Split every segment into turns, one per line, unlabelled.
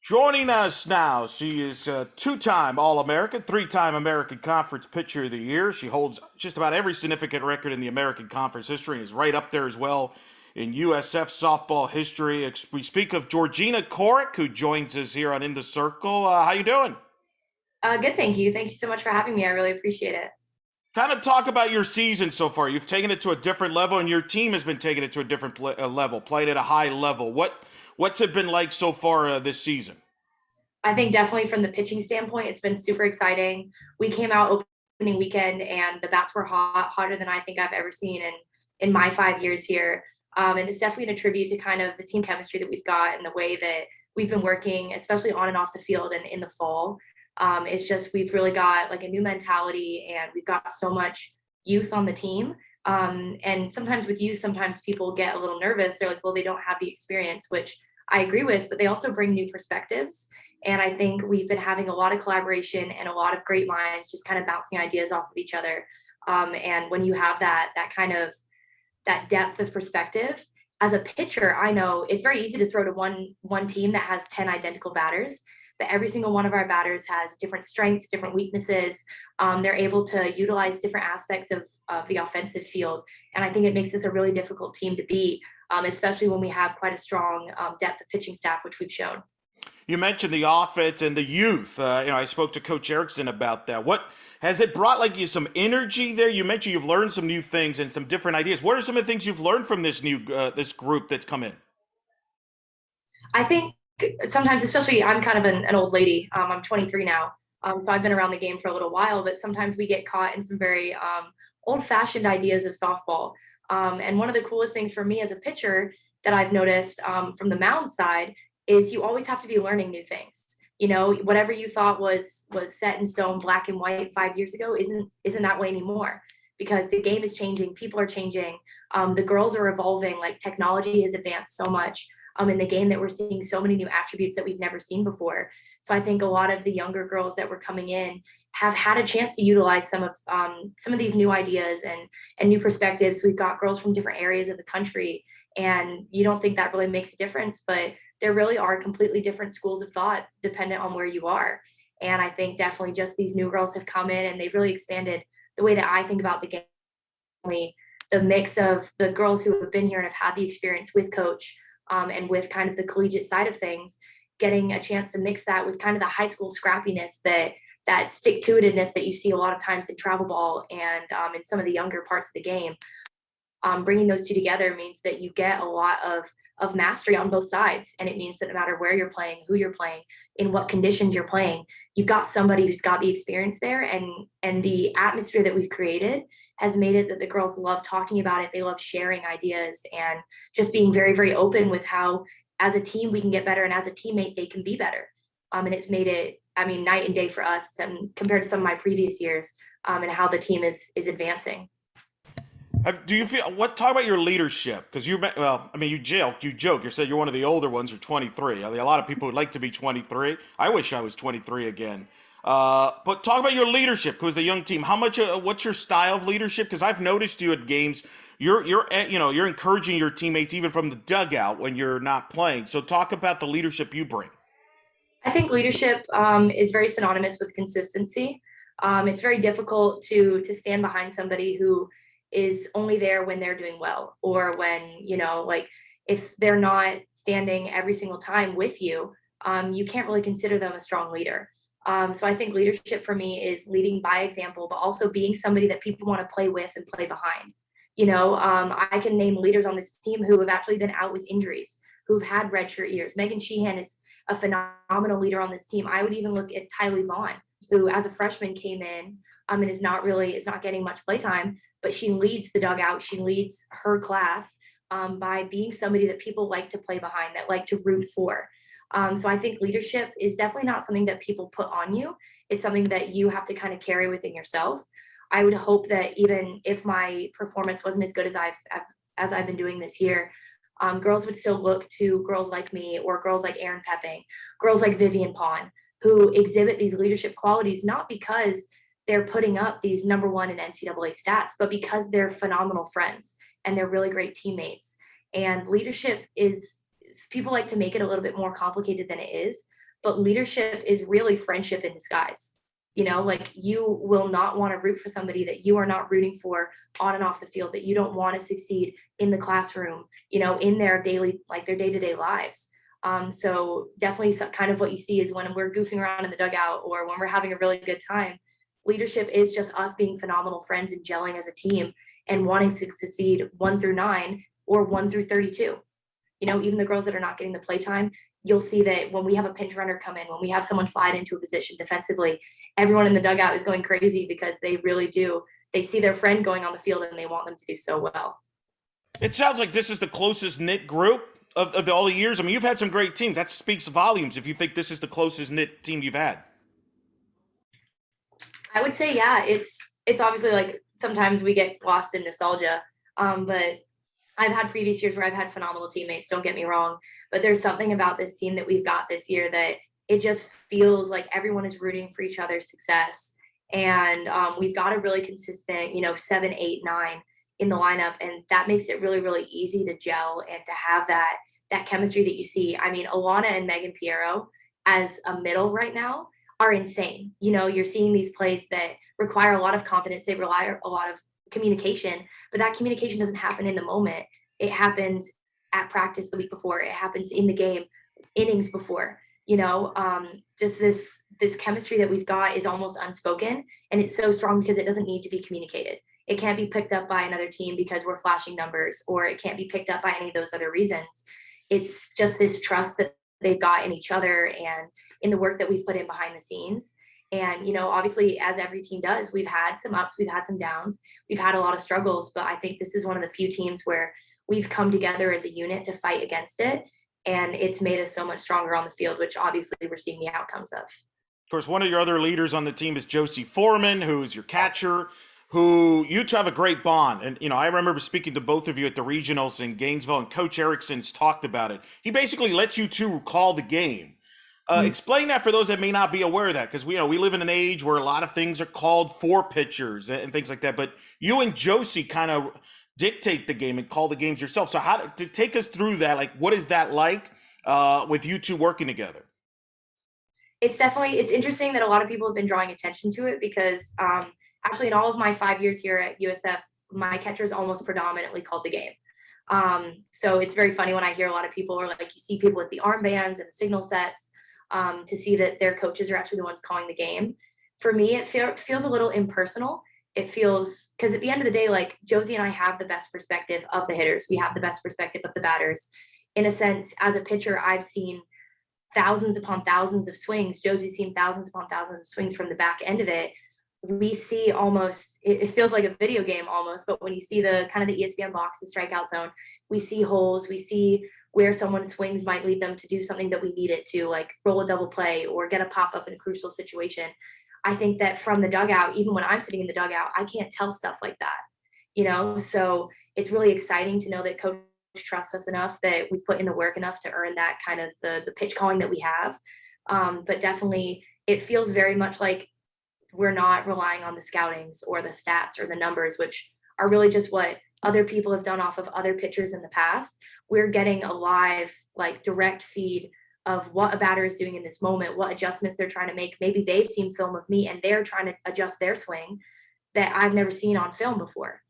Joining us now, she is a two-time All-American, three-time American Conference Pitcher of the Year. She holds just about every significant record in the American Conference history and is right up there as well in USF softball history. We speak of Georgina Corrick, who joins us here on In the Circle. How you doing?
Good, thank you. Thank you so much for having me. I really appreciate it.
Kind of talk about your season so far. You've taken it to a different level, and your team has been taking it to a different level, playing at a high level. What's it been like so far this season?
I think definitely from the pitching standpoint, it's been super exciting. We came out opening weekend and the bats were hot, hotter than I think I've ever seen in my 5 years here. And it's definitely a tribute to kind of the team chemistry that we've got and the way that we've been working, especially on and off the field and in the fall. It's just we've really got like a new mentality and we've got so much youth on the team. And sometimes with youth, sometimes people get a little nervous. They're like, well, they don't have the experience, which I agree with, but they also bring new perspectives. And I think we've been having a lot of collaboration and a lot of great minds just kind of bouncing ideas off of each other. And when you have that kind of that depth of perspective as a pitcher, I know it's very easy to throw to one team that has 10 identical batters, but every single one of our batters has different strengths, different weaknesses. They're able to utilize different aspects of the offensive field. And I think it makes this a really difficult team to beat, especially when we have quite a strong depth of pitching staff, which we've shown.
You mentioned the offense and the youth. I spoke to Coach Eriksen about that. What has it brought? Like you some energy there? You mentioned you've learned some new things and some different ideas. What are some of the things you've learned from this group that's come in?
I think sometimes, especially I'm kind of an old lady. I'm 23 now, so I've been around the game for a little while. But sometimes we get caught in some very old-fashioned ideas of softball. And one of the coolest things for me as a pitcher that I've noticed from the mound side is you always have to be learning new things. You know, whatever you thought was set in stone, black and white 5 years ago, isn't that way anymore because the game is changing, people are changing, the girls are evolving. Like technology has advanced so much in the game that we're seeing so many new attributes that we've never seen before. So I think a lot of the younger girls that were coming in have had a chance to utilize some of these new ideas and new perspectives. We've got girls from different areas of the country, and you don't think that really makes a difference, but there really are completely different schools of thought dependent on where you are. And I think definitely just these new girls have come in and they've really expanded the way that I think about the game. The mix of the girls who have been here and have had the experience with coach and with kind of the collegiate side of things, getting a chance to mix that with kind of the high school scrappiness that stick to itiveness that you see a lot of times in travel ball and in some of the younger parts of the game. Bringing those two together means that you get a lot of mastery on both sides. And it means that no matter where you're playing, who you're playing, in what conditions you're playing, you've got somebody who's got the experience there. And the atmosphere that we've created has made it that the girls love talking about it. They love sharing ideas and just being very, very open with how, as a team, we can get better. And as a teammate, they can be better. And it's made it, I mean, night and day for us and compared to some of my previous years and how the team is advancing.
Do you feel what? Talk about your leadership because well, I mean, you joke. You said you're one of the older ones. You're 23. I mean, a lot of people would like to be 23. I wish I was 23 again. But talk about your leadership because the young team. How much? What's your style of leadership? Because I've noticed you at games. You're encouraging your teammates even from the dugout when you're not playing. So talk about the leadership you bring.
I think leadership is very synonymous with consistency. It's very difficult to stand behind somebody who is only there when they're doing well, or when like if they're not standing every single time with you, you can't really consider them a strong leader. So I think leadership for me is leading by example, but also being somebody that people want to play with and play behind. I can name leaders on this team who have actually been out with injuries, who've had redshirt years. Megan Sheehan is a phenomenal leader on this team. I would even look at Tylee Vaughn, who as a freshman came in and is not getting much playtime, but she leads the dugout. She leads her class by being somebody that people like to play behind, that like to root for. So I think leadership is definitely not something that people put on you. It's something that you have to kind of carry within yourself. I would hope that even if my performance wasn't as good as I've been doing this year, girls would still look to girls like me or girls like Erin Pepping, girls like Vivian Pond, who exhibit these leadership qualities, not because they're putting up these number one in NCAA stats, but because they're phenomenal friends and they're really great teammates. And leadership is, people like to make it a little bit more complicated than it is, but leadership is really friendship in disguise. Like you will not want to root for somebody that you are not rooting for on and off the field, that you don't want to succeed in the classroom, in their daily, like their day-to-day lives. So definitely kind of what you see is when we're goofing around in the dugout or when we're having a really good time, leadership is just us being phenomenal friends and gelling as a team and wanting to succeed 1 through 9 or 1 through 32. Even the girls that are not getting the play time, you'll see that when we have a pinch runner come in, when we have someone slide into a position defensively, everyone in the dugout is going crazy because they really do. They see their friend going on the field and they want them to do so well.
It sounds like this is the closest knit group of all the years. I mean, you've had some great teams. That speaks volumes if you think this is the closest knit team you've had.
I would say, yeah, it's obviously like sometimes we get lost in nostalgia. But I've had previous years where I've had phenomenal teammates, don't get me wrong, but there's something about this team that we've got this year that it just feels like everyone is rooting for each other's success. And we've got a really consistent, 7, 8, 9 in the lineup. And that makes it really, really easy to gel and to have that chemistry that you see. I mean, Alana and Megan Piero as a middle right now are insane. You're seeing these plays that require a lot of confidence. They rely a lot of communication, but that communication doesn't happen in the moment. It happens at practice the week before. It happens in the game, innings before. Just this chemistry that we've got is almost unspoken, and it's so strong because it doesn't need to be communicated. It can't be picked up by another team because we're flashing numbers, or it can't be picked up by any of those other reasons. It's just this trust that they've got in each other and in the work that we've put in behind the scenes. And, obviously, as every team does, we've had some ups, we've had some downs, we've had a lot of struggles, but I think this is one of the few teams where we've come together as a unit to fight against it. And it's made us so much stronger on the field, which obviously we're seeing the outcomes of.
Of course, one of your other leaders on the team is Josie Foreman, who's your catcher, who you two have a great bond. And, I remember speaking to both of you at the regionals in Gainesville, and Coach Eriksen's talked about it. He basically lets you two call the game. Explain that for those that may not be aware of that, because we live in an age where a lot of things are called for pitchers and things like that. But you and Josie kind of dictate the game and call the games yourself. So how to take us through that? Like, what is that like with you two working together?
It's interesting that a lot of people have been drawing attention to it because actually in all of my 5 years here at USF, my catchers almost predominantly called the game. So it's very funny when I hear a lot of people, or like you see people with the armbands and the signal sets, to see that their coaches are actually the ones calling the game. For me, it feels a little impersonal. It feels, because at the end of the day, like Josie and I have the best perspective of the hitters. We have the best perspective of the batters. In a sense, as a pitcher, I've seen thousands upon thousands of swings. Josie's seen thousands upon thousands of swings from the back end of it. We see almost, it feels like a video game almost, but when you see the kind of the ESPN box, the strikeout zone, we see holes, we see where someone's swings might lead them to do something that we need it to, like roll a double play or get a pop-up in a crucial situation. I think that from the dugout, even when I'm sitting in the dugout, I can't tell stuff like that, so it's really exciting to know that coach trusts us enough, that we've put in the work enough to earn that kind of the pitch calling that we have. But definitely it feels very much like we're not relying on the scoutings or the stats or the numbers, which are really just what other people have done off of other pitchers in the past. We're getting a live, like direct feed of what a batter is doing in this moment, what adjustments they're trying to make. Maybe they've seen film of me and they're trying to adjust their swing that I've never seen on film before,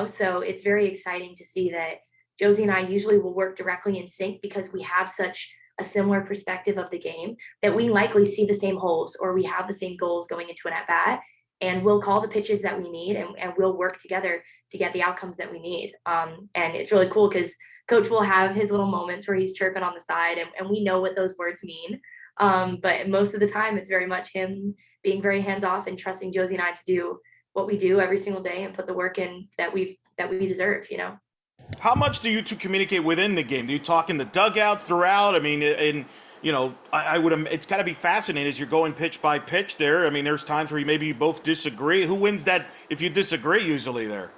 So it's very exciting to see that Josie and I usually will work directly in sync because we have such a similar perspective of the game that we likely see the same holes or we have the same goals going into an at-bat, and we'll call the pitches that we need and we'll work together to get the outcomes that we need. And it's really cool because coach will have his little moments where he's chirping on the side and we know what those words mean. But most of the time it's very much him being very hands-off and trusting Josie and I to do what we do every single day and put the work in that we deserve.
How much do you two communicate within the game? Do you talk in the dugouts throughout? I mean, I would. It's got to be fascinating as you're going pitch by pitch there. I mean, there's times where maybe you both disagree. Who wins that if you disagree usually there?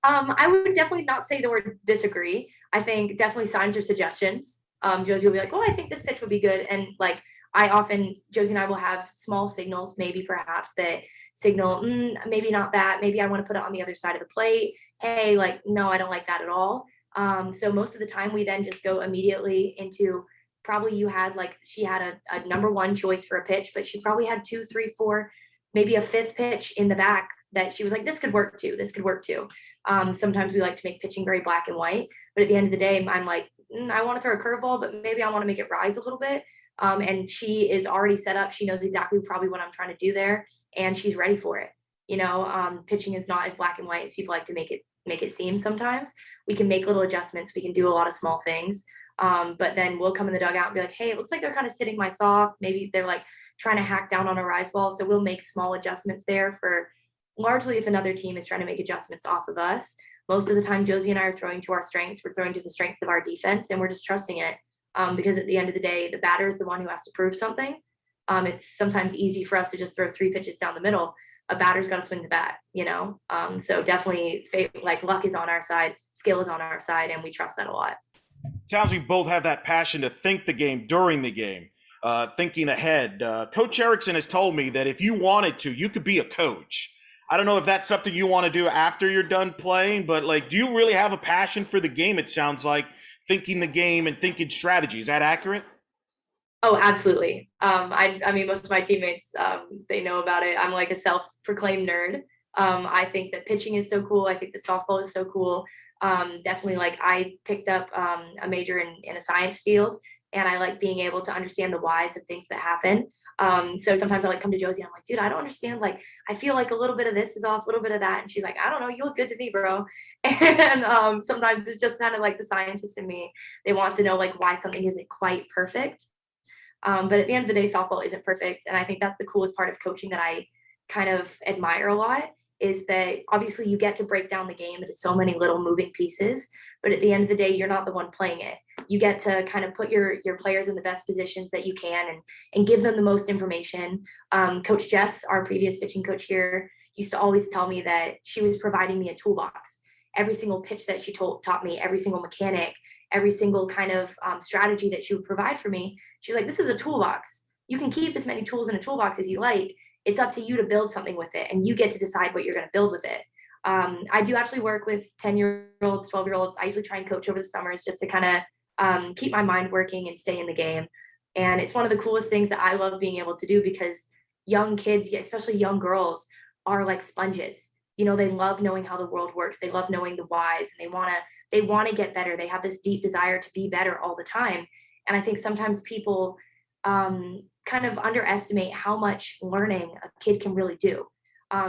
I would definitely not say the word disagree. I think definitely signs or suggestions. Josie will be like, "Oh, I think this pitch would be good," and like Josie and I will have small signals, maybe perhaps that signal, maybe not that. Maybe I want to put it on the other side of the plate. Hey, like, no, I don't like that at all. So most of the time we then just go immediately into probably you had like, she had a number one choice for a pitch, but she probably had two, three, four, maybe a fifth pitch in the back that she was like, this could work too. This could work too. Sometimes we like to make pitching very black and white, but at the end of the day, I'm like, I want to throw a curveball, but maybe I want to make it rise a little bit. And she is already set up. She knows exactly probably what I'm trying to do there, and she's ready for it. Pitching is not as black and white as people like to make it seem sometimes. We can make little adjustments. We can do a lot of small things. But then we'll come in the dugout and be like, hey, it looks like they're kind of sitting my soft. Maybe they're like trying to hack down on a rise ball. So we'll make small adjustments there for largely if another team is trying to make adjustments off of us. Most of the time, Josie and I are throwing to our strengths. We're throwing to the strengths of our defense, and we're just trusting it. Because at the end of the day, the batter is the one who has to prove something. It's sometimes easy for us to just throw three pitches down the middle. A batter's got to swing the bat, so definitely like luck is on our side, skill is on our side, and we trust that a lot.
Sounds like you both have that passion to think the game during the game, thinking ahead. Coach Eriksen has told me that if you wanted to, you could be a coach. I don't know if that's something you want to do after you're done playing, but like, do you really have a passion for the game? It sounds like thinking the game and thinking strategy. Is that accurate?
Oh, absolutely. I mean, most of my teammates, they know about it. I'm like a self-proclaimed nerd. I think that pitching is so cool. I think that softball is so cool. Definitely, like I picked up a major in a science field, and I like being able to understand the whys of things that happen. So sometimes I like come to Josie and I'm like, dude, I don't understand. Like, I feel like a little bit of this is off, a little bit of that. And she's like, I don't know, you look good to me, bro. And sometimes it's just kind of like the scientist in me. They wants to know like why something isn't quite perfect. But at the end of the day, softball isn't perfect. And I think that's the coolest part of coaching that I kind of admire a lot, is that obviously you get to break down the game into so many little moving pieces. But at the end of the day, you're not the one playing it. You get to kind of put your players in the best positions that you can, and give them the most information. Coach Jess, our previous pitching coach here, used to always tell me that she was providing me a toolbox. Every single pitch that she taught me, every single mechanic, every single kind of strategy that she would provide for me, she's like, this is a toolbox. You can keep as many tools in a toolbox as you like. It's up to you to build something with it, and you get to decide what you're going to build with it. I do actually work with 10-year-olds, 12-year-olds. I usually try and coach over the summers just to kind of keep my mind working and stay in the game. And it's one of the coolest things that I love being able to do, because young kids, especially young girls, are like sponges. They love knowing how the world works. They love knowing the whys, and they want to get better. They have this deep desire to be better all the time. And I think sometimes people kind of underestimate how much learning a kid can really do.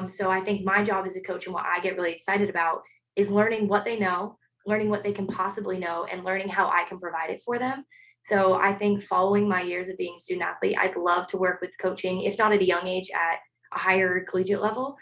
So I think my job as a coach, and what I get really excited about, is learning what they know, learning what they can possibly know, and learning how I can provide it for them. So I think following my years of being a student athlete, I'd love to work with coaching, if not at a young age, at a higher collegiate level.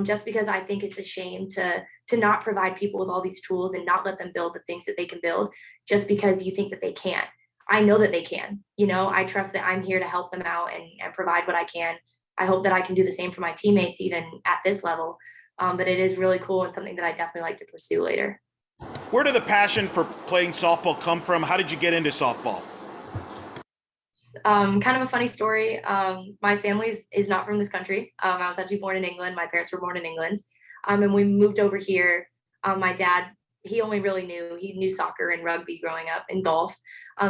Just because I think it's a shame to not provide people with all these tools and not let them build the things that they can build, just because you think that they can't. I know that they can. I trust that I'm here to help them out and provide what I can. I hope that I can do the same for my teammates, even at this level. But it is really cool, and something that I definitely like to pursue later.
Where did the passion for playing softball come from? How did you get into softball?
Kind of a funny story. My family is not from this country. I was actually born in England. My parents were born in England. And we moved over here. My dad, he only really he knew soccer and rugby growing up, and golf.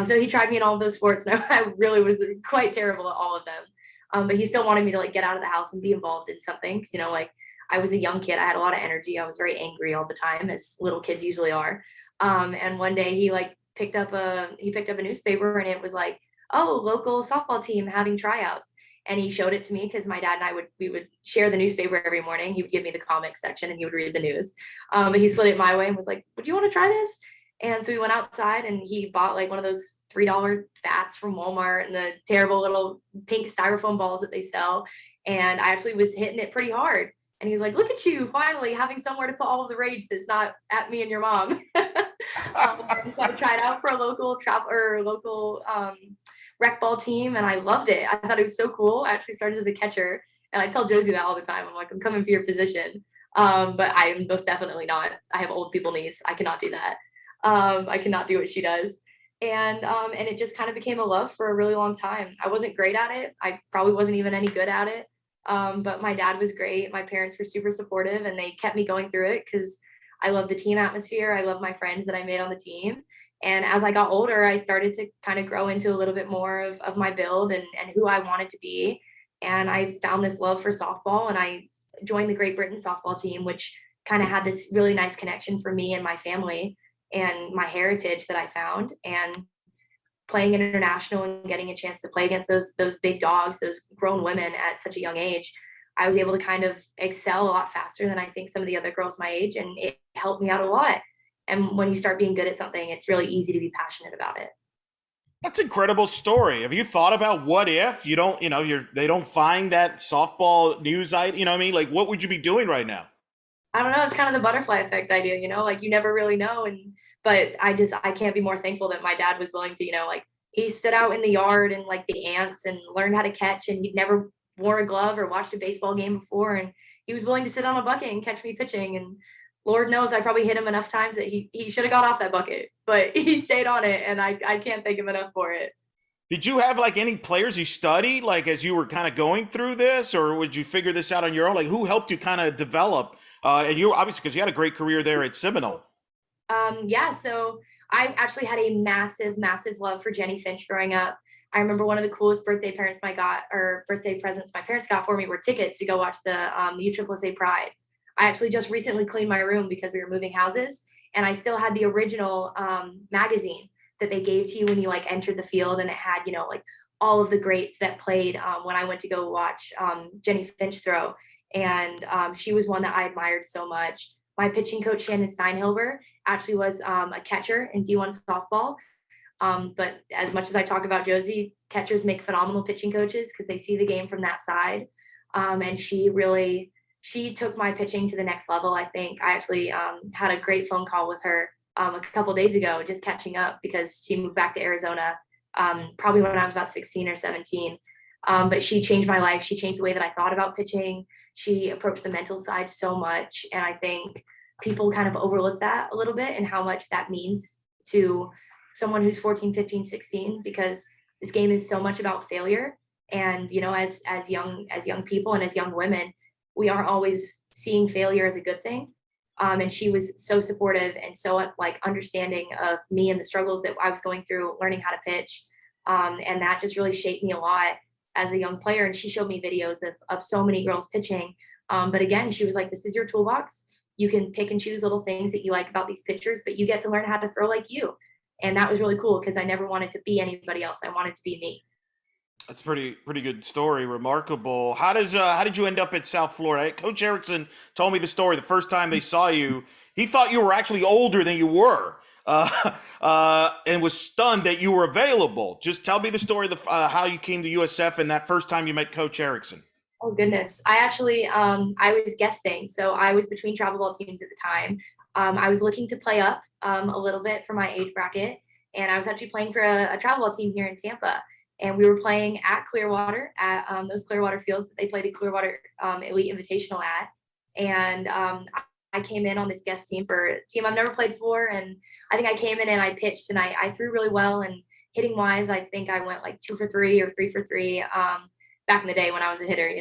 So he tried me in all of those sports, and I really was quite terrible at all of them. But he still wanted me to like get out of the house and be involved in something. Like I was a young kid. I had a lot of energy. I was very angry all the time, as little kids usually are. And one day he like picked up a newspaper, and it was like, oh, local softball team having tryouts. And he showed it to me, because my dad and we would share the newspaper every morning. He would give me the comics section, and he would read the news. But he slid it my way and was like, would you want to try this? And so we went outside, and he bought like one of those $3 bats from Walmart, and the terrible little pink styrofoam balls that they sell. And I actually was hitting it pretty hard. And he was like, look at you, finally having somewhere to put all of the rage that's not at me and your mom. So I tried out for a local rec ball team, and I loved it. I thought it was so cool. I actually started as a catcher, and I tell Josie that all the time. I'm like, I'm coming for your position. But I am most definitely not. I have old people knees. I cannot do that. I cannot do what she does. And it just kind of became a love for a really long time. I wasn't great at it. I probably wasn't even any good at it. But my dad was great. My parents were super supportive, and they kept me going through it, because I love the team atmosphere. I love my friends that I made on the team. And as I got older, I started to kind of grow into a little bit more of my build and who I wanted to be. And I found this love for softball, and I joined the Great Britain softball team, which kind of had this really nice connection for me and my family and my heritage that I found. And playing international and getting a chance to play against those big dogs, those grown women at such a young age, I was able to kind of excel a lot faster than I think some of the other girls my age, and it helped me out a lot. And when you start being good at something, it's really easy to be passionate about it.
That's an incredible story. Have you thought about what if you don't, they don't find that softball news item, what I mean? Like, what would you be doing right now?
I don't know. It's kind of the butterfly effect idea, like you never really know. But I can't be more thankful that my dad was willing to, like he stood out in the yard and like the ants and learned how to catch, and he'd never wore a glove or watched a baseball game before. And he was willing to sit on a bucket and catch me pitching. And Lord knows I probably hit him enough times that he should have got off that bucket, but he stayed on it. And I can't thank him enough for it.
Did you have like any players you studied like as you were kind of going through this, or would you figure this out on your own? Like, who helped you kind of develop? And you obviously because you had a great career there at Seminole.
Yeah, so I actually had a massive, massive love for Jenny Finch growing up. I remember one of the coolest birthday presents my parents got for me were tickets to go watch the USSSA Pride. I actually just recently cleaned my room because we were moving houses, and I still had the original magazine that they gave to you when you like entered the field, and it had like all of the greats that played when I went to go watch Jenny Finch throw, and she was one that I admired so much. My pitching coach Shannon Steinhilber actually was a catcher in D1 softball. But as much as I talk about Josie, catchers make phenomenal pitching coaches because they see the game from that side. And she took my pitching to the next level. I think I actually had a great phone call with her a couple days ago, just catching up because she moved back to Arizona probably when I was about 16 or 17. But she changed my life. She changed the way that I thought about pitching. She approached the mental side so much. And I think people kind of overlook that a little bit and how much that means to someone who's 14, 15, 16, because this game is so much about failure. And, as young people and as young women, we aren't always seeing failure as a good thing. And she was so supportive and so like understanding of me and the struggles that I was going through learning how to pitch. And that just really shaped me a lot as a young player. And she showed me videos of so many girls pitching. But again, she was like, this is your toolbox. You can pick and choose little things that you like about these pitchers, but you get to learn how to throw like you. And that was really cool because I never wanted to be anybody else. I wanted to be me.
That's pretty good story. Remarkable. How did you end up at South Florida? Coach Eriksen told me the story the first time they saw you. He thought you were actually older than you were, and was stunned that you were available. Just tell me the story of how you came to USF and that first time you met Coach Eriksen.
Oh goodness. I actually I was guesting. So I was between travel ball teams at the time. I was looking to play up a little bit for my age bracket. And I was actually playing for a travel ball team here in Tampa. And we were playing at Clearwater at those Clearwater fields that they played the Clearwater Elite Invitational at. And I came in on this guest team for a team I've never played for. And I think I came in and I pitched and I threw really well. And hitting wise, I think I went like 2 for 3 or 3 for 3. Back in the day when I was a hitter.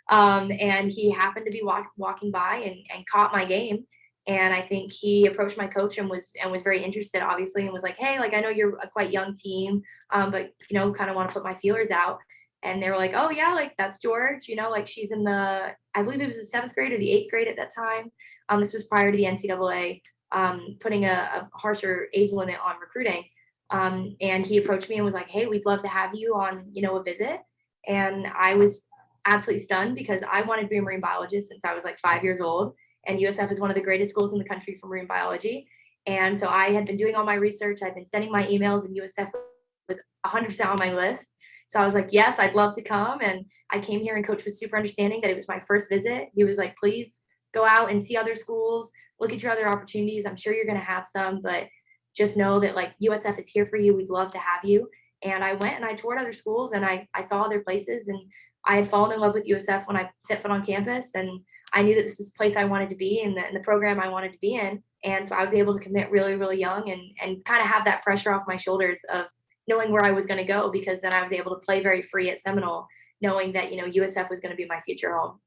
And he happened to be walking by and caught my game. And I think he approached my coach and was very interested, obviously, and was like, hey, like, I know you're a quite young team, but, kind of want to put my feelers out. And they were like, oh, yeah, like, that's George, like, she's in I believe it was the 7th grade or the 8th grade at that time. This was prior to the NCAA putting a harsher age limit on recruiting. And he approached me and was like, hey, we'd love to have you on, a visit. And I was absolutely stunned because I wanted to be a marine biologist since I was like 5 years old. And USF is one of the greatest schools in the country for marine biology. And so I had been doing all my research. I'd been sending my emails, and USF was 100% on my list. So I was like, yes, I'd love to come. And I came here, and coach was super understanding that it was my first visit. He was like, please go out and see other schools, look at your other opportunities. I'm sure you're going to have some, but just know that like USF is here for you. We'd love to have you. And I went and I toured other schools and I saw other places, and I had fallen in love with USF when I set foot on campus, and I knew that this was the place I wanted to be and the program I wanted to be in. And so I was able to commit really, really young and kind of have that pressure off my shoulders of knowing where I was going to go, because then I was able to play very free at Seminole, knowing that, USF was going to be my future home.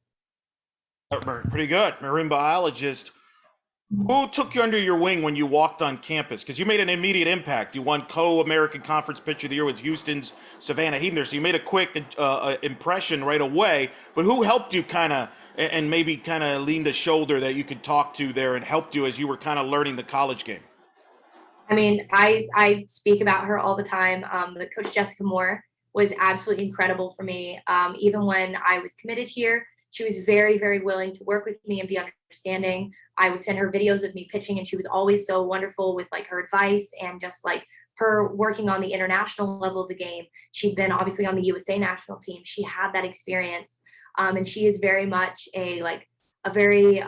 Pretty good. Marine biologist. Who took you under your wing when you walked on campus? Because you made an immediate impact. You won co-American Conference Pitcher of the Year with Houston's Savannah Heaton, so you made a quick impression right away. But who helped you kind of and maybe kind of leaned a shoulder that you could talk to there and helped you as you were kind of learning the college game?
I mean, I speak about her all the time. But Coach Jessica Moore was absolutely incredible for me. Even when I was committed here, she was very, very willing to work with me and be understanding. I would send her videos of me pitching, and she was always so wonderful with like her advice and just like her working on the international level of the game. She'd been obviously on the USA national team. She had that experience, and she is very much a very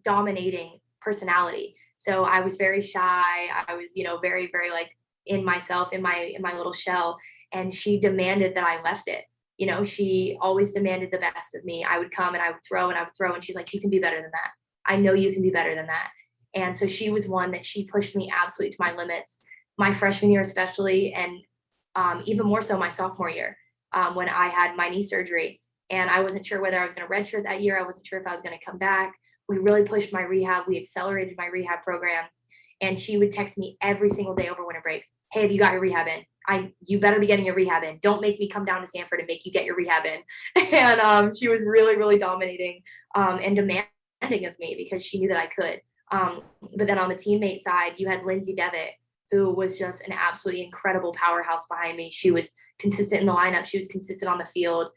dominating personality. So I was very shy. I was, very, very like in myself, in my little shell. And she demanded that I left it. She always demanded the best of me. I would come and I would throw and I would throw. And she's like, you can be better than that. I know you can be better than that. And so she was one that she pushed me absolutely to my limits, my freshman year, especially, and even more so my sophomore year, when I had my knee surgery. And I wasn't sure whether I was going to redshirt that year. I wasn't sure if I was going to come back. We really pushed my rehab. We accelerated my rehab program. And she would text me every single day over winter break. Hey, have you got your rehab in? You better be getting your rehab in. Don't make me come down to Sanford and make you get your rehab in. And she was really, really dominating and demanding of me because she knew that I could. But then on the teammate side, you had Lindsay Devitt, who was just an absolutely incredible powerhouse behind me. She was consistent in the lineup. She was consistent on the field.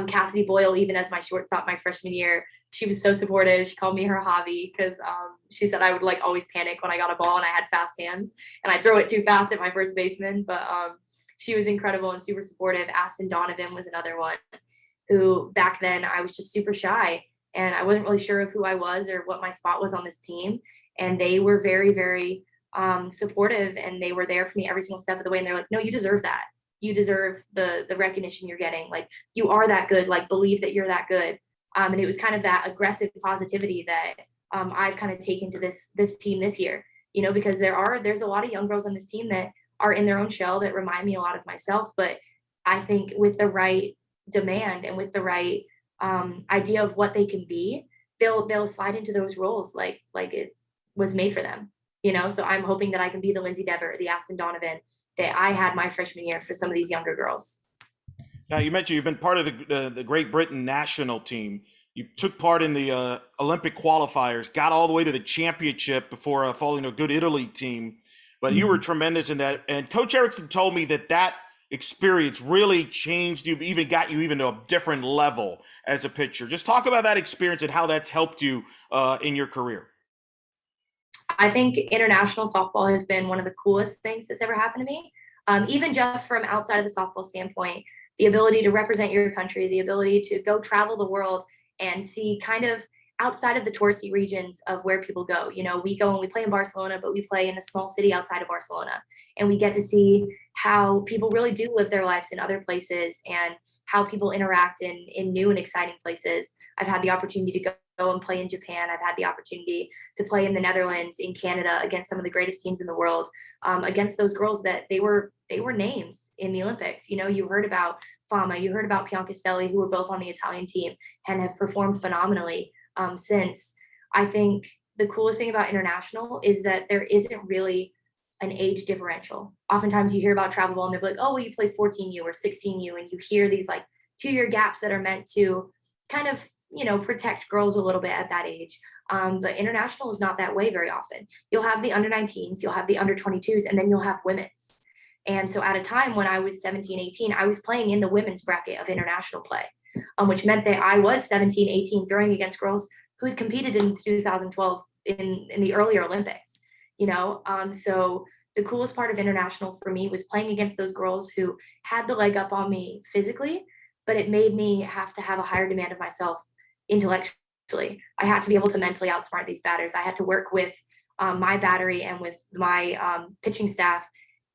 Cassidy Boyle, even as my shortstop my freshman year, she was so supportive. She called me her hobby because she said I would like always panic when I got a ball and I had fast hands and I throw it too fast at my first baseman. But she was incredible and super supportive. Aston Donovan was another one who back then I was just super shy and I wasn't really sure of who I was or what my spot was on this team. And they were very, very supportive and they were there for me every single step of the way. And they're like, no, you deserve that. You deserve the recognition you're getting. Like you are that good. Like believe that you're that good. And it was kind of that aggressive positivity that I've kind of taken to this team this year. Because there's a lot of young girls on this team that are in their own shell that remind me a lot of myself. But I think with the right demand and with the right idea of what they can be, they'll slide into those roles like it was made for them. So I'm hoping that I can be the Lindsay Dever, the Aston Donovan that I had my freshman year for some of these younger girls.
Now, you mentioned you've been part of the Great Britain national team. You took part in the Olympic qualifiers, got all the way to the championship before falling to a good Italy team. But you were tremendous in that. And Coach Eriksen told me that experience really changed you, even got you even to a different level as a pitcher. Just talk about that experience and how that's helped you in your career.
I think international softball has been one of the coolest things that's ever happened to me. Even just from outside of the softball standpoint, the ability to represent your country, the ability to go travel the world and see kind of outside of the touristy regions of where people go. We go and we play in Barcelona, but we play in a small city outside of Barcelona. And we get to see how people really do live their lives in other places and how people interact in new and exciting places. I've had the opportunity to go and play in Japan. I've had the opportunity to play in the Netherlands, in Canada, against some of the greatest teams in the world, against those girls that they were names in the Olympics. You heard about Fama, you heard about Piancastelli, who were both on the Italian team and have performed phenomenally since. I think the coolest thing about international is that there isn't really an age differential. Oftentimes you hear about travel ball and they're like, oh, well, you play 14U or 16U, and you hear these like 2-year gaps that are meant to kind of protect girls a little bit at that age. But international is not that way very often. You'll have the under 19s, you'll have the under 22s, and then you'll have women's. And so at a time when I was 17, 18, I was playing in the women's bracket of international play, which meant that I was 17, 18 throwing against girls who had competed in 2012 in the earlier Olympics, so the coolest part of international for me was playing against those girls who had the leg up on me physically, but it made me have to have a higher demand of myself intellectually. I had to be able to mentally outsmart these batters. I had to work with my battery and with my pitching staff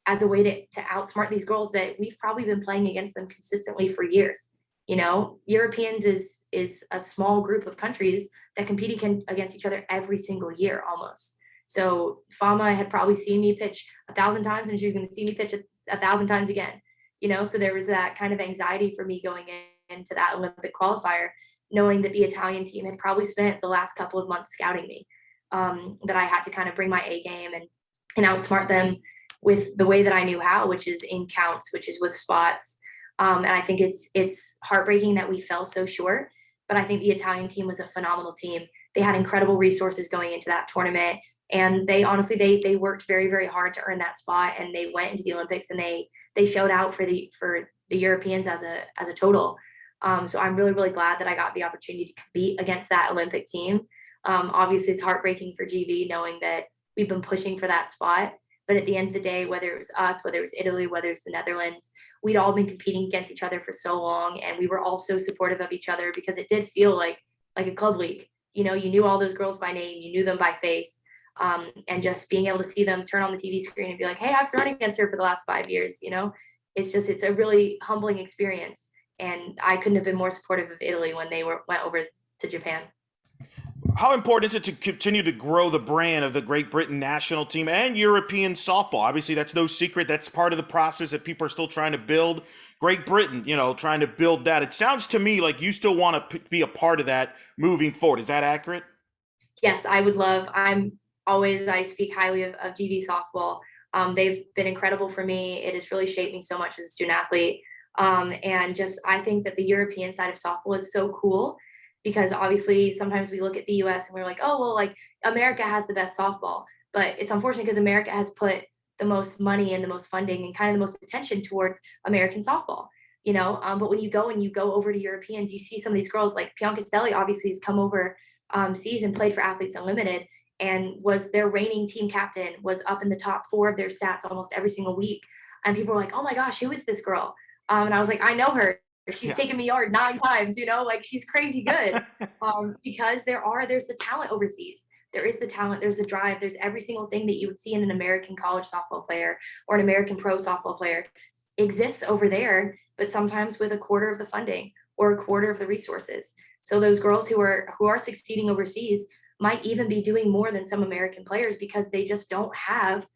as a way to outsmart these girls that we've probably been playing against them consistently for years. Europeans is a small group of countries that compete against each other every single year almost. So Fama had probably seen me pitch 1,000 times and she was going to see me pitch 1,000 times again. So there was that kind of anxiety for me going into that Olympic qualifier, knowing that the Italian team had probably spent the last couple of months scouting me. that I had to kind of bring my A game and outsmart them with the way that I knew how, which is in counts, which is with spots. And I think it's heartbreaking that we fell so short. But I think the Italian team was a phenomenal team. They had incredible resources going into that tournament, and they honestly they worked very, very hard to earn that spot. And they went into the Olympics and they showed out for the Europeans as a total. So I'm really, really glad that I got the opportunity to compete against that Olympic team. Obviously, it's heartbreaking for GB knowing that we've been pushing for that spot. But at the end of the day, whether it was us, whether it was Italy, whether it's the Netherlands, we'd all been competing against each other for so long, and we were all so supportive of each other because it did feel like a club league. You know, you knew all those girls by name, you knew them by face, and just being able to see them turn on the TV screen and be like, "Hey, I've thrown against her for the last 5 years." You know, it's a really humbling experience, and I couldn't have been more supportive of Italy when they went over to Japan.
How important is it to continue to grow the brand of the Great Britain national team and European softball? Obviously, that's no secret. That's part of the process that people are still trying to build. Great Britain, trying to build that. It sounds to me like you still want to be a part of that moving forward. Is that accurate?
Yes, I would love. I speak highly of GB softball. They've been incredible for me. It has really shaped me so much as a student athlete. And just I think that the European side of softball is so cool because obviously sometimes we look at the US and we're like, oh, well, like America has the best softball. But it's unfortunate because America has put the most money and the most funding and kind of the most attention towards American softball. But when you go over to Europeans, you see some of these girls like Bianca Stelli obviously has come over seas and played for Athletes Unlimited and was their reigning team captain, was up in the top 4 of their stats almost every single week. And people were like, oh my gosh, who is this girl? And I was like, I know her. She's taken me yard 9 times, like she's crazy good. Because there's the talent overseas. There is the talent, there's the drive, there's every single thing that you would see in an American college softball player or an American pro softball player exists over there, but sometimes with a quarter of the funding or a quarter of the resources. So those girls who are succeeding overseas might even be doing more than some American players because they just don't have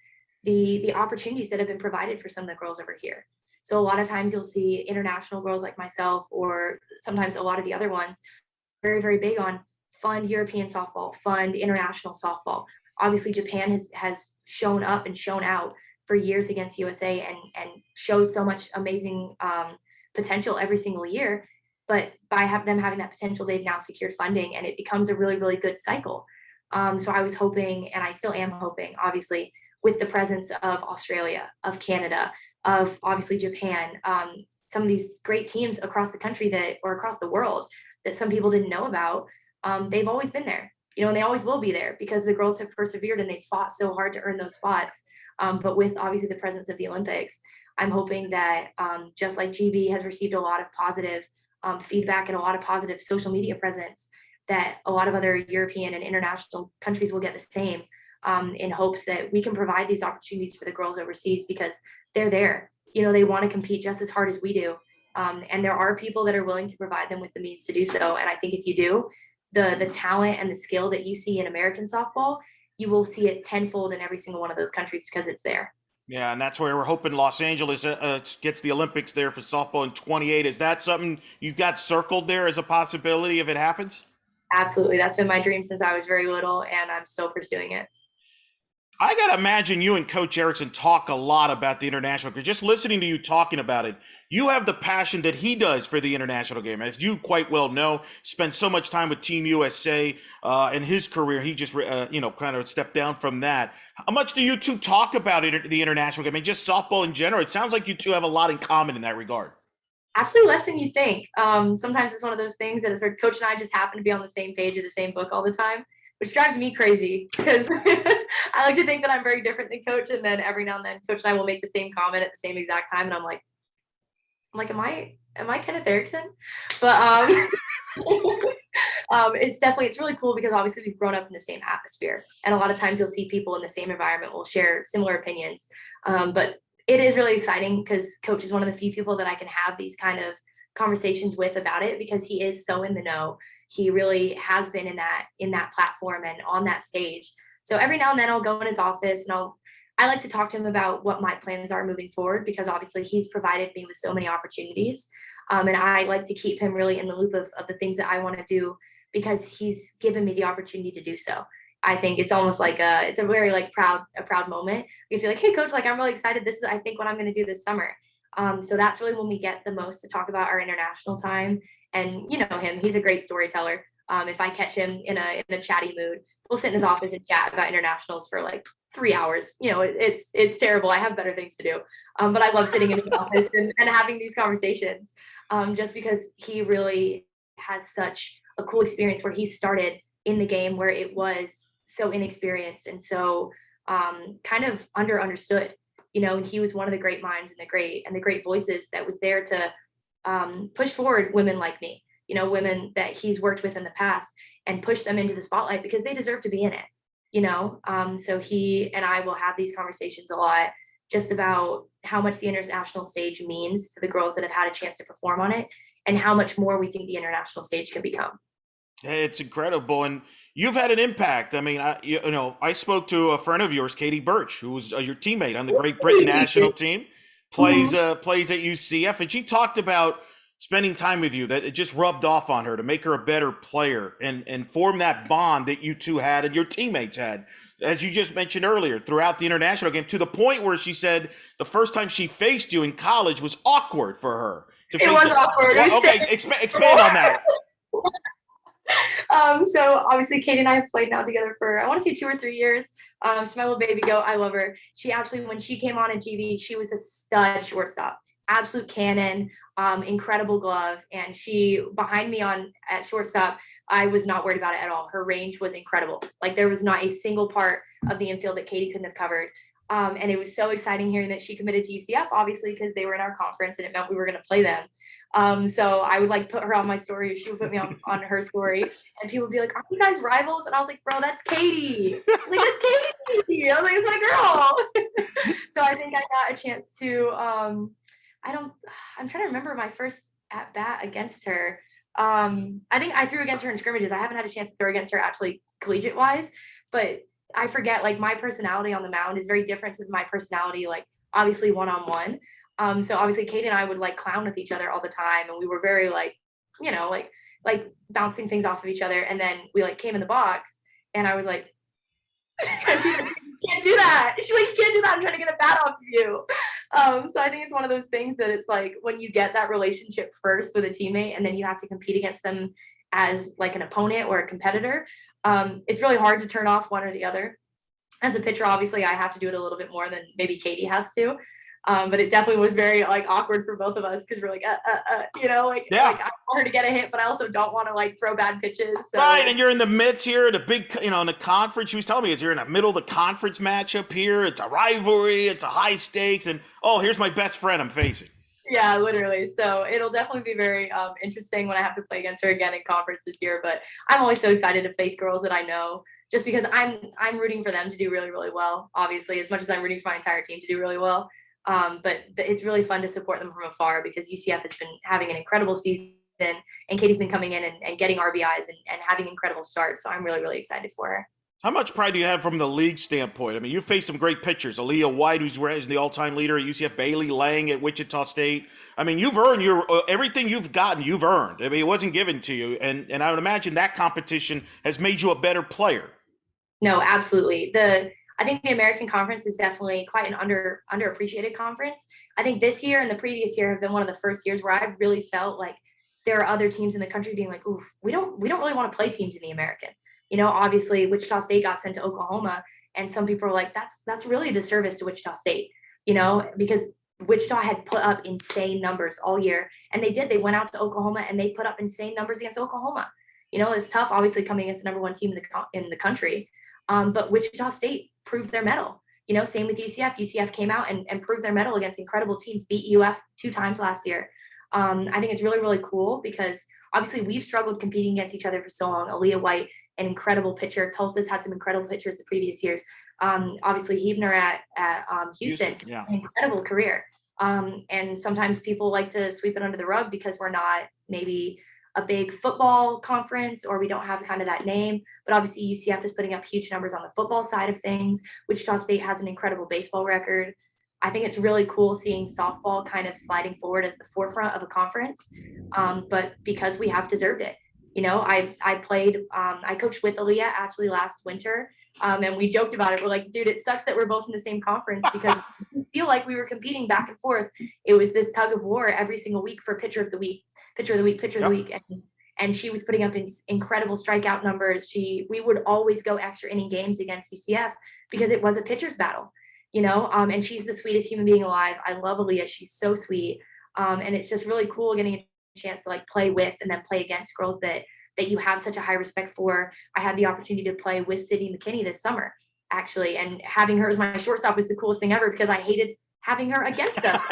the opportunities that have been provided for some of the girls over here. So a lot of times you'll see international girls like myself, or sometimes a lot of the other ones, very, very big on fund European softball, fund international softball. Obviously, Japan has shown up and shown out for years against USA and shows so much amazing potential every single year. But by them having that potential, they've now secured funding, and it becomes a really, really good cycle. So I was hoping, and I still am hoping, obviously, with the presence of Australia, of Canada, of obviously Japan, some of these great teams across the country or across the world that some people didn't know about, they've always been there, and they always will be there because the girls have persevered and they fought so hard to earn those spots. But with obviously the presence of the Olympics, I'm hoping that just like GB has received a lot of positive feedback and a lot of positive social media presence, that a lot of other European and international countries will get the same, in hopes that we can provide these opportunities for the girls overseas because they're there. They want to compete just as hard as we do. And there are people that are willing to provide them with the means to do so. And I think if you do, the talent and the skill that you see in American softball, you will see it tenfold in every single one of those countries because it's there.
Yeah, and that's where we're hoping Los Angeles gets the Olympics there for softball in 28. Is that something you've got circled there as a possibility if it happens?
Absolutely. That's been my dream since I was very little, and I'm still pursuing it.
I gotta imagine you and Coach Eriksen talk a lot about the international game. Just listening to you talking about it, you have the passion that he does for the international game. As you quite well know, spent so much time with Team USA in his career. He just, kind of stepped down from that. How much do you two talk about it, the international game, and just softball in general? It sounds like you two have a lot in common in that regard.
Actually, less than you think. Sometimes it's one of those things that Coach and I just happen to be on the same page of the same book all the time, which drives me crazy because I like to think that I'm very different than Coach, and then every now and then Coach and I will make the same comment at the same exact time, and I'm like, am I Kenneth Eriksen? But it's really cool because obviously we've grown up in the same atmosphere, and a lot of times you'll see people in the same environment will share similar opinions. But it is really exciting because Coach is one of the few people that I can have these kind of conversations with about it because he is so in the know. He really has been in that platform and on that stage. So every now and then I'll go in his office and I like to talk to him about what my plans are moving forward because obviously he's provided me with so many opportunities. And I like to keep him really in the loop of the things that I want to do because he's given me the opportunity to do so. I think it's almost like it's a very like a proud moment. You feel like, hey coach, like I'm really excited. This is I think what I'm going to do this summer. So that's really when we get the most to talk about our international time. And you know him, he's a great storyteller. If I catch him in a chatty mood, we'll sit in his office and chat about internationals for like 3 hours. You know, it's terrible. I have better things to do. But I love sitting in his office and having these conversations, just because he really has such a cool experience where he started in the game where it was so inexperienced and so kind of understood. You know, and he was one of the great minds and the great voices that was there to push forward women like me. You know, women that he's worked with in the past and push them into the spotlight because they deserve to be in it. You know, so he and I will have these conversations a lot just about how much the international stage means to the girls that have had a chance to perform on it and how much more we think the international stage can become.
It's incredible, and you've had an impact. I mean, I spoke to a friend of yours, Katie Birch, who was your teammate on the Great Britain national team, plays
Mhm.
plays at UCF, and she talked about spending time with you. That it just rubbed off on her to make her a better player and form that bond that you two had and your teammates had, as you just mentioned earlier, throughout the international game, to the point where she said the first time she faced you in college was awkward for her to
It
face
was
it.
awkward. It
Well,
was
okay, expand on that.
so obviously Katie and I have played now together for I want to say 2 or 3 years. She's my little baby goat. I love her. She actually, when she came on at GV, she was a stud shortstop, absolute cannon, incredible glove. And she behind me on at shortstop, I was not worried about it at all. Her range was incredible. Like there was not a single part of the infield that Katie couldn't have covered. And it was so exciting hearing that she committed to UCF, obviously, because they were in our conference and it meant we were going to play them. So I would like put her on my story. She would put me on her story, and people would be like, "Aren't you guys rivals?" And I was like, "Bro, that's Katie. Like it's Katie." I was like, "It's my girl." So I think I got a chance to. I don't. I'm trying to remember my first at bat against her. I think I threw against her in scrimmages. I haven't had a chance to throw against her actually collegiate wise, but I forget. Like my personality on the mound is very different than my personality, like obviously one on one. So obviously Kate and I would like clown with each other all the time, and we were very like, you know, like bouncing things off of each other. And then we like came in the box, and I was like, and she's like, "You can't do that." She's like, "You can't do that. I'm trying to get a bat off of you." So I think it's one of those things that it's like when you get that relationship first with a teammate, and then you have to compete against them as like an opponent or a competitor. It's really hard to turn off one or the other. As a pitcher, obviously, I have to do it a little bit more than maybe Katie has to. But it definitely was very like awkward for both of us because we're like, you know,
Yeah.
like I want her to get a hit, but I also don't want to like throw bad pitches.
Right,
So
and you're in the midst here, the big, in the conference. She was telling me you're in the middle of the conference matchup here. It's a rivalry. It's a high stakes, and oh, here's my best friend I'm facing.
yeah, literally. So it'll definitely be very interesting when I have to play against her again in conference this year. But I'm always so excited to face girls that I know, just because I'm rooting for them to do really really well. Obviously, as much as I'm rooting for my entire team to do really well. But it's really fun to support them from afar because UCF has been having an incredible season, and Katie's been coming in and getting RBIs and having incredible starts. So I'm really really excited for her.
How much pride do you have from the league standpoint? I mean, you've faced some great pitchers. Aaliyah White, who's the all-time leader at UCF, Bailey Lang at Wichita State. I mean, you've earned your everything you've gotten. You've earned. I mean, it wasn't given to you, and I would imagine that competition has made you a better player.
No, absolutely. I think the American Conference is definitely quite an underappreciated conference. I think this year and the previous year have been one of the first years where I've really felt like there are other teams in the country being like, "Ooh, we don't really want to play teams in the American." You know, obviously Wichita State got sent to Oklahoma, and some people are like, "That's really a disservice to Wichita State," you know, because Wichita had put up insane numbers all year, and they did. They went out to Oklahoma and they put up insane numbers against Oklahoma. You know, it's tough, obviously, coming against the number one team in the country. But Wichita State proved their mettle. You know, same with UCF. UCF came out and proved their mettle against incredible teams, beat UF 2 times last year. I think it's really, really cool because obviously we've struggled competing against each other for so long. Aaliyah White, an incredible pitcher. Tulsa's had some incredible pitchers the previous years. Obviously Hebner at Houston,
Yeah.
an incredible career. And sometimes people like to sweep it under the rug because we're not maybe a big football conference or we don't have kind of that name. But obviously UCF is putting up huge numbers on the football side of things. Wichita State has an incredible baseball record. I think it's really cool seeing softball kind of sliding forward as the forefront of a conference, but because we have deserved it. I played, I coached with Aaliyah actually last winter. And we joked about it. We're like, dude, it sucks that we're both in the same conference because we feel like we were competing back and forth. It was this tug of war every single week for pitcher of the week, pitcher of the week, pitcher of the week. And she was putting up incredible strikeout numbers. We would always go extra inning games against UCF because it was a pitcher's battle, and she's the sweetest human being alive. I love Aaliyah. She's so sweet. And it's just really cool getting a chance to like play with and then play against girls that you have such a high respect for. I had the opportunity to play with Sydney McKinney this summer, actually, and having her as my shortstop was the coolest thing ever because I hated having her against us.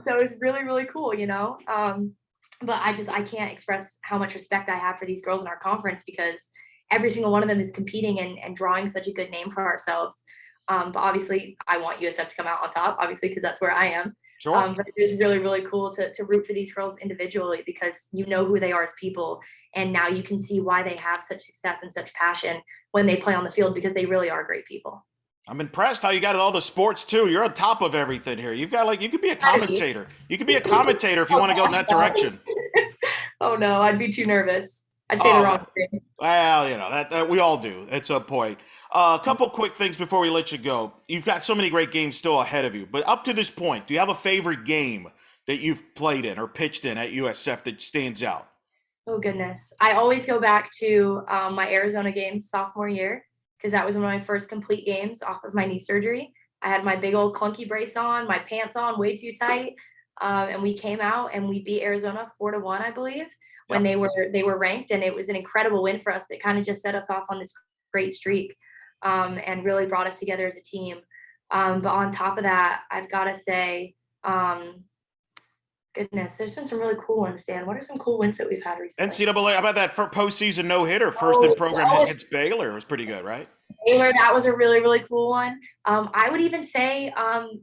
So it was really, really cool, but I can't express how much respect I have for these girls in our conference because every single one of them is competing and drawing such a good name for ourselves. But obviously I want USF to come out on top, obviously, because that's where I am.
Sure.
But it is really, really cool to root for these girls individually because you know who they are as people. And now you can see why they have such success and such passion when they play on the field because they really are great people.
I'm impressed how you got all the sports too. You're on top of everything here. You've got you could be a commentator. You could be a commentator if you want to go in that direction.
Oh no, I'd be too nervous. I'd say the wrong thing.
Well, that we all do at some point. A couple quick things before we let you go. You've got so many great games still ahead of you, but up to this point, do you have a favorite game that you've played in or pitched in at USF that stands out?
Oh goodness, I always go back to my Arizona game sophomore year because that was one of my first complete games off of my knee surgery. I had my big old clunky brace on, my pants on way too tight, and we came out and we beat Arizona 4-1, I believe, when they were ranked, and it was an incredible win for us that kind of just set us off on this great streak, and really brought us together as a team. But on top of that, I've got to say, goodness, there's been some really cool ones, Dan. What are some cool wins that we've had recently?
NCAA, how about that for postseason no-hitter, first in program against Baylor? It was pretty good, right?
Baylor, that was a really, really cool one. I would even say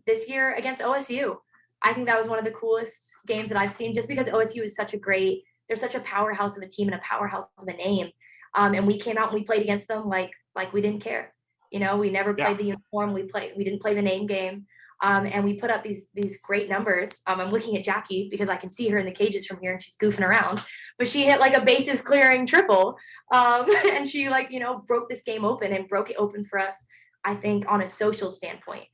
this year against OSU. I think that was one of the coolest games that I've seen just because OSU is they're such a powerhouse of a team and a powerhouse of a name. And we came out and we played against them like we didn't care. We never played the uniform. We didn't play the name game. And we put up these great numbers. I'm looking at Jackie because I can see her in the cages from here and she's goofing around, but she hit like a bases clearing triple. And she broke this game open and broke it open for us, I think, on a social standpoint.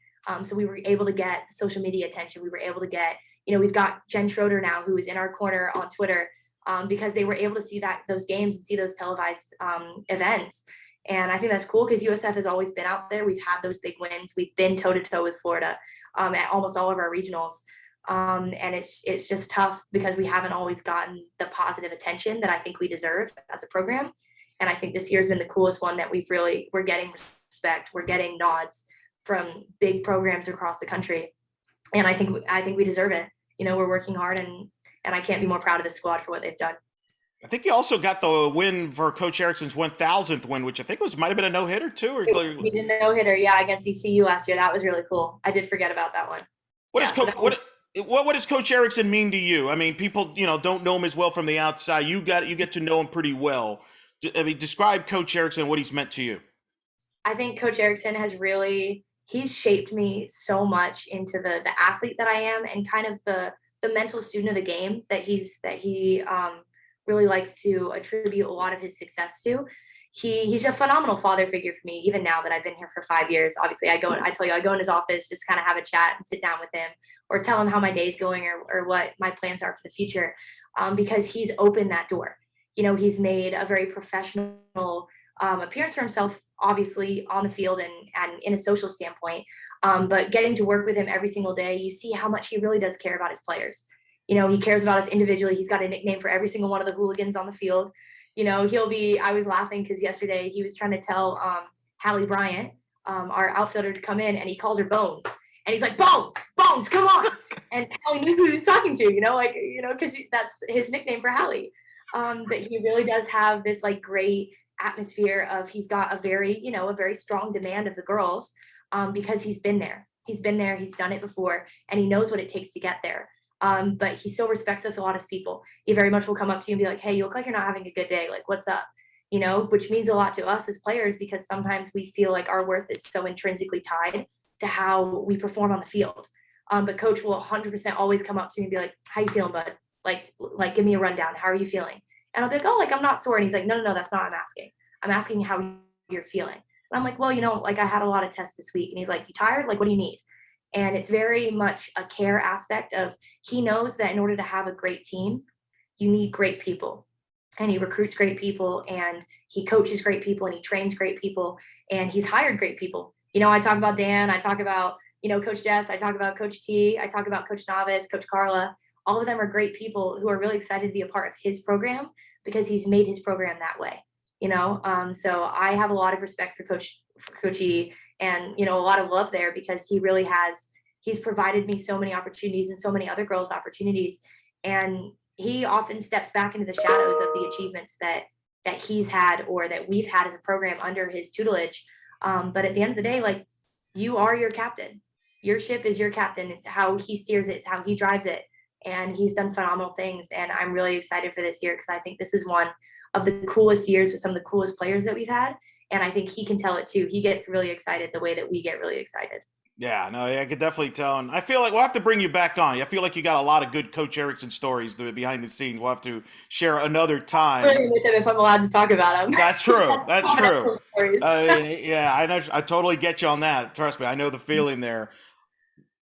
So we were able to get social media attention. We were able to get, we've got Jen Schroeder now who is in our corner on Twitter because they were able to see those games and see those televised events. And I think that's cool because USF has always been out there. We've had those big wins. We've been toe to toe with Florida at almost all of our regionals. And it's just tough because we haven't always gotten the positive attention that I think we deserve as a program. And I think this year's been the coolest one that we're getting respect. We're getting nods from big programs across the country. And I think we deserve it. We're working hard and I can't be more proud of the squad for what they've done.
I think you also got the win for Coach Eriksen's 1,000th win, which I think might have been a no-hitter too.
We did a no-hitter, against ECU last year. That was really cool. I did forget about that one.
What does Coach Eriksen mean to you? I mean, people don't know him as well from the outside. You get to know him pretty well. I mean, describe Coach Eriksen and what he's meant to you.
I think Coach Eriksen he's shaped me so much into the athlete that I am and kind of the mental student of the game that he really likes to attribute a lot of his success to. He's a phenomenal father figure for me, even now that I've been here for 5 years. Obviously, I go in his office, just kind of have a chat and sit down with him or tell him how my day's going or what my plans are for the future, because he's opened that door. He's made a very professional appearance for himself, obviously on the field and in a social standpoint, but getting to work with him every single day, you see how much he really does care about his players. He cares about us individually. He's got a nickname for every single one of the hooligans on the field. I was laughing because yesterday he was trying to tell Hallie Bryant, our outfielder, to come in, and he calls her Bones. And he's like, Bones, come on. And Hallie knew who he was talking to, because that's his nickname for Hallie. But he really does have this great atmosphere of, he's got a very strong demand of the girls, because he's been there, he's done it before, and he knows what it takes to get there. But he still respects us a lot as people. He very much will come up to you and be like, hey, you look like you're not having a good day. Like, what's up? Which means a lot to us as players because sometimes we feel like our worth is so intrinsically tied to how we perform on the field. But coach will 100% always come up to me and be like, how you feeling, bud? Like, give me a rundown. How are you feeling? And I'll be like, oh, like I'm not sore. And he's like, no, no, no, that's not what I'm asking. I'm asking how you're feeling. And I'm like, well, like I had a lot of tests this week. And he's like, you tired? Like, what do you need? And it's very much a care aspect of, he knows that in order to have a great team, you need great people. And he recruits great people, and he coaches great people, and he trains great people, and he's hired great people. I talk about Dan, I talk about, Coach Jess, I talk about Coach T, I talk about Coach Novice, Coach Carla. All of them are great people who are really excited to be a part of his program because he's made his program that way. So I have a lot of respect for Coach E, and a lot of love there because he's provided me so many opportunities and so many other girls opportunities, and he often steps back into the shadows of the achievements that he's had or that we've had as a program under his tutelage. But at the end of the day, like, you are your captain. Your ship is your captain. It's how he steers it. It's how he drives it. And he's done phenomenal things. And I'm really excited for this year because I think this is one of the coolest years with some of the coolest players that we've had. And I think he can tell it too. He gets really excited the way that we get really excited.
Yeah, no, I could definitely tell. And I feel like we'll have to bring you back on. I feel like you got a lot of good Coach Eriksen stories behind the scenes. We'll have to share another time.
With him if I'm allowed to talk about him.
That's true. That's true.
Stories.
Yeah, I know. I totally get you on that. Trust me, I know the feeling there.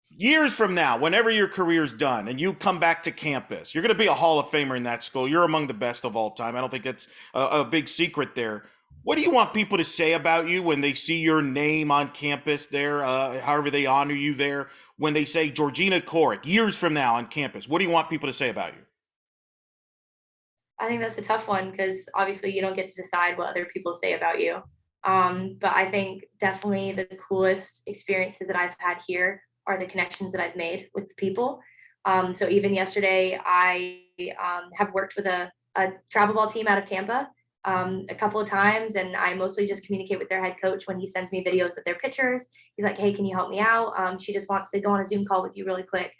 Years from now, whenever your career's done and you come back to campus, you're going to be a Hall of Famer in that school. You're among the best of all time. I don't think that's a big secret there. What do you want people to say about you when they see your name on campus there, however they honor you there, when they say Georgina Corrick, years from now on campus? What do you want people to say about you?
I think that's a tough one because obviously you don't get to decide what other people say about you. But I think definitely the coolest experiences that I've had here are the connections that I've made with the people. So even yesterday, I have worked with a travel ball team out of Tampa a couple of times, and I mostly just communicate with their head coach when he sends me videos of their pictures. He's like, hey, can you help me out? She just wants to go on a Zoom call with you really quick.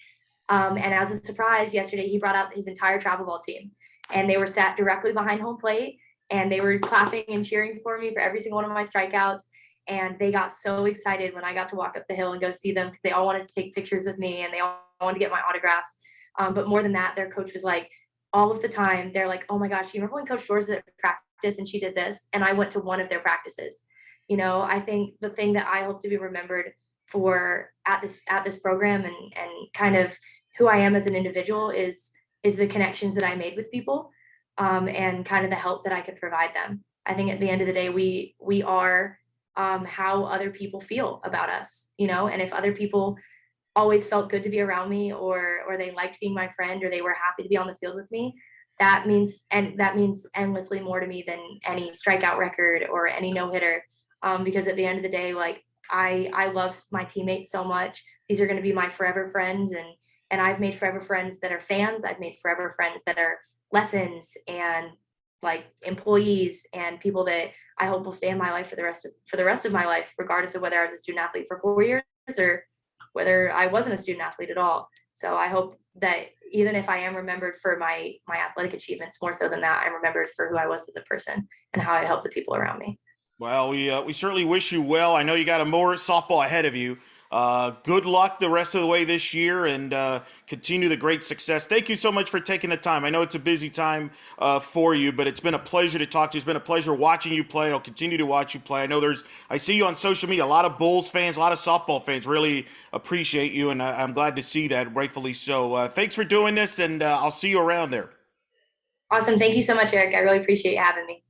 And as a surprise, yesterday, he brought out his entire travel ball team, and they were sat directly behind home plate, and they were clapping and cheering for me for every single one of my strikeouts. And they got so excited when I got to walk up the hill and go see them because they all wanted to take pictures with me and they all wanted to get my autographs. But more than that, their coach was like, all of the time, they're like, oh my gosh, you remember when Coach Shores was at practice and she did this? And I went to one of their practices. I think the thing that I hope to be remembered for at this program and kind of who I am as an individual is the connections that I made with people, and kind of the help that I could provide them. I think at the end of the day, we are how other people feel about us, and if other people always felt good to be around me or they liked being my friend or they were happy to be on the field with me, that means endlessly more to me than any strikeout record or any no-hitter. Because at the end of the day, like I love my teammates so much. These are going to be my forever friends, and I've made forever friends that are fans. I've made forever friends that are lessons and like employees and people that I hope will stay in my life for the rest of my life, regardless of whether I was a student athlete for 4 years or whether I wasn't a student athlete at all. So I hope that even if I am remembered for my athletic achievements, more so than that, I'm remembered for who I was as a person and how I helped the people around me.
Well, we certainly wish you well. I know you got a more softball ahead of you. Good luck the rest of the way this year, and continue the great success. Thank you so much for taking the time. I know it's a busy time for you, but it's been a pleasure to talk to you. It's been a pleasure watching you play. I'll continue to watch you play. I see you on social media, a lot of Bulls fans, a lot of softball fans really appreciate you, and I'm glad to see that, rightfully so. Thanks for doing this, and I'll see you around there.
Awesome. Thank you so much, Eric. I really appreciate you having me.